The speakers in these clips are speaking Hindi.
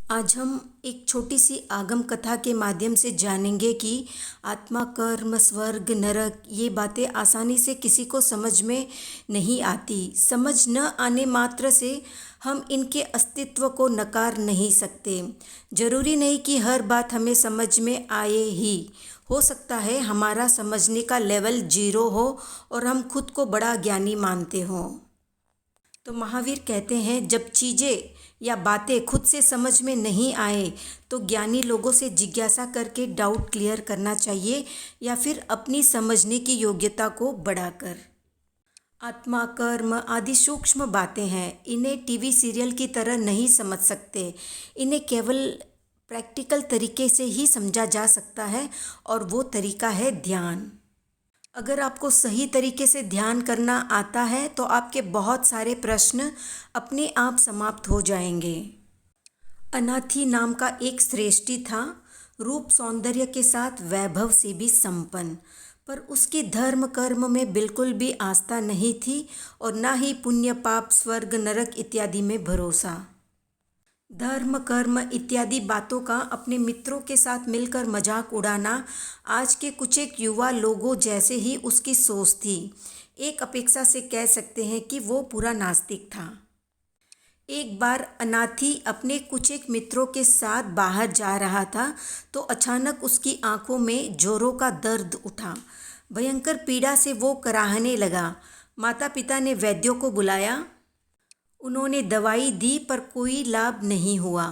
आज हम एक छोटी सी आगम कथा के माध्यम से जानेंगे कि आत्मा, कर्म, स्वर्ग, नरक ये बातें आसानी से किसी को समझ में नहीं आती। समझ न आने मात्र से हम इनके अस्तित्व को नकार नहीं सकते। जरूरी नहीं कि हर बात हमें समझ में आए ही। हो सकता है हमारा समझने का लेवल 0 हो और हम खुद को बड़ा ज्ञानी मानते हों। तो महावीर कहते हैं, जब चीज़ें या बातें खुद से समझ में नहीं आए तो ज्ञानी लोगों से जिज्ञासा करके डाउट क्लियर करना चाहिए या फिर अपनी समझने की योग्यता को बढ़ाकर। आत्मा, कर्म आदि सूक्ष्म बातें हैं। इन्हें टीवी सीरियल की तरह नहीं समझ सकते। इन्हें केवल प्रैक्टिकल तरीके से ही समझा जा सकता है और वो तरीका है ध्यान। अगर आपको सही तरीके से ध्यान करना आता है तो आपके बहुत सारे प्रश्न अपने आप समाप्त हो जाएंगे। अनाथी नाम का एक श्रेष्ठी था, रूप सौंदर्य के साथ वैभव से भी संपन्न, पर उसकी धर्म कर्म में बिल्कुल भी आस्था नहीं थी और ना ही पुण्य, पाप, स्वर्ग, नरक इत्यादि में भरोसा। धर्म, कर्म इत्यादि बातों का अपने मित्रों के साथ मिलकर मजाक उड़ाना आज के कुछ एक युवा लोगों जैसे ही उसकी सोच थी। एक अपेक्षा से कह सकते हैं कि वो पूरा नास्तिक था। एक बार अनाथी अपने कुछ एक मित्रों के साथ बाहर जा रहा था तो अचानक उसकी आंखों में जोरों का दर्द उठा। भयंकर पीड़ा से वो कराहने लगा। माता पिता ने वैद्यों को बुलाया। उन्होंने दवाई दी पर कोई लाभ नहीं हुआ।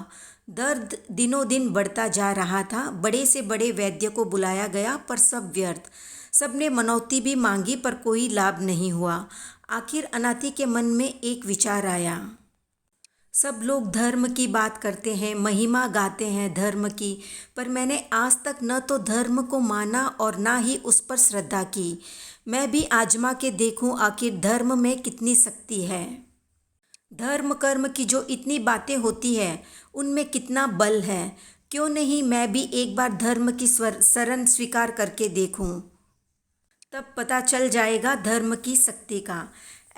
दर्द दिनों दिन बढ़ता जा रहा था। बड़े से बड़े वैद्य को बुलाया गया पर सब व्यर्थ। सबने मनौती भी मांगी पर कोई लाभ नहीं हुआ। आखिर अनाथी के मन में एक विचार आया। सब लोग धर्म की बात करते हैं, महिमा गाते हैं धर्म की, पर मैंने आज तक न तो धर्म को माना और ना ही उस पर श्रद्धा की। मैं भी आजमा के देखूं आखिर धर्म में कितनी शक्ति है। धर्म कर्म की जो इतनी बातें होती है उनमें कितना बल है। क्यों नहीं मैं भी एक बार धर्म की शरण स्वीकार करके देखूं, तब पता चल जाएगा धर्म की शक्ति का।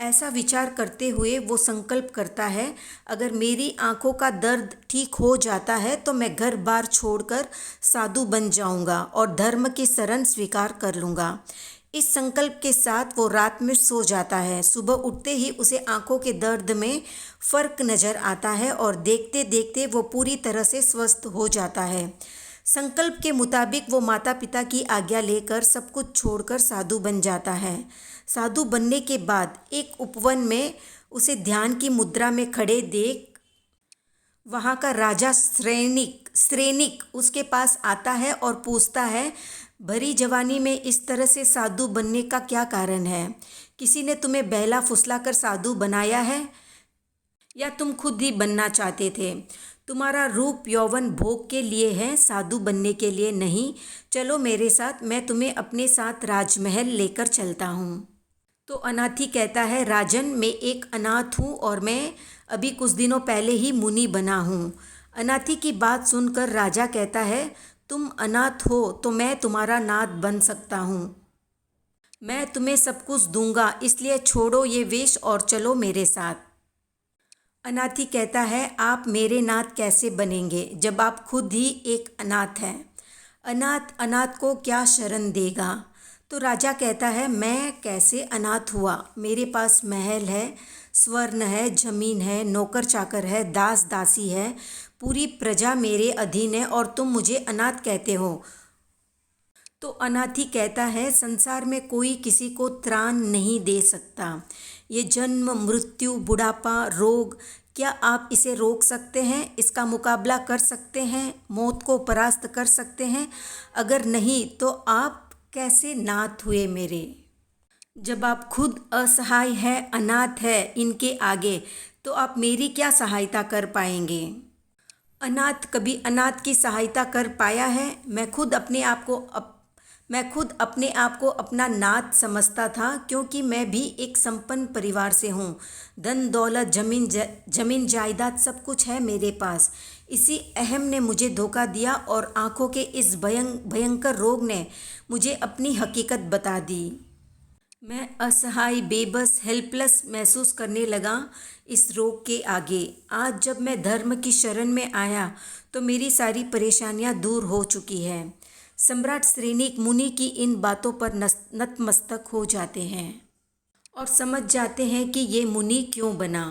ऐसा विचार करते हुए वो संकल्प करता है, अगर मेरी आंखों का दर्द ठीक हो जाता है तो मैं घर बार छोड़कर साधु बन जाऊंगा और धर्म की शरण स्वीकार कर लूँगा। इस संकल्प के साथ वो रात में सो जाता है। सुबह उठते ही उसे आंखों के दर्द में फ़र्क नज़र आता है और देखते देखते वो पूरी तरह से स्वस्थ हो जाता है। संकल्प के मुताबिक वो माता पिता की आज्ञा लेकर सब कुछ छोड़कर साधु बन जाता है। साधु बनने के बाद एक उपवन में उसे ध्यान की मुद्रा में खड़े देख वहाँ का राजा श्रेनिक उसके पास आता है और पूछता है, भरी जवानी में इस तरह से साधु बनने का क्या कारण है? किसी ने तुम्हें बहला फुसला कर साधु बनाया है या तुम खुद ही बनना चाहते थे? तुम्हारा रूप यौवन भोग के लिए है, साधु बनने के लिए नहीं। चलो मेरे साथ, मैं तुम्हें अपने साथ राजमहल लेकर चलता हूँ। तो अनाथी कहता है, राजन मैं एक अनाथ हूँ और मैं अभी कुछ दिनों पहले ही मुनि बना हूँ। अनाथी की बात सुनकर राजा कहता है, तुम अनाथ हो तो मैं तुम्हारा नाथ बन सकता हूँ। मैं तुम्हें सब कुछ दूंगा, इसलिए छोड़ो ये वेश और चलो मेरे साथ। अनाथी कहता है, आप मेरे नाथ कैसे बनेंगे जब आप खुद ही एक अनाथ हैं? अनाथ अनाथ को क्या शरण देगा? तो राजा कहता है, मैं कैसे अनाथ हुआ? मेरे पास महल है, स्वर्ण है, जमीन है, नौकर चाकर है, दास दासी है, पूरी प्रजा मेरे अधीन है और तुम मुझे अनाथ कहते हो। तो अनाथी कहता है, संसार में कोई किसी को त्राण नहीं दे सकता। ये जन्म, मृत्यु, बुढ़ापा, रोग, क्या आप इसे रोक सकते हैं? इसका मुकाबला कर सकते हैं? मौत को परास्त कर सकते हैं? अगर नहीं तो आप कैसे नाथ हुए मेरे? जब आप खुद असहाय है, अनाथ है इनके आगे, तो आप मेरी क्या सहायता कर पाएंगे? अनाथ कभी अनाथ की सहायता कर पाया है? मैं खुद अपने आप को अपना नाथ समझता था, क्योंकि मैं भी एक संपन्न परिवार से हूँ। धन दौलत, जमीन जायदाद सब कुछ है मेरे पास। इसी अहम ने मुझे धोखा दिया और आंखों के इस भयंकर रोग ने मुझे अपनी हकीकत बता दी। मैं असहाय, बेबस, हेल्पलेस महसूस करने लगा इस रोग के आगे। आज जब मैं धर्म की शरण में आया तो मेरी सारी परेशानियां दूर हो चुकी है। सम्राट श्रेनिक मुनि की इन बातों पर नतमस्तक हो जाते हैं और समझ जाते हैं कि ये मुनि क्यों बना।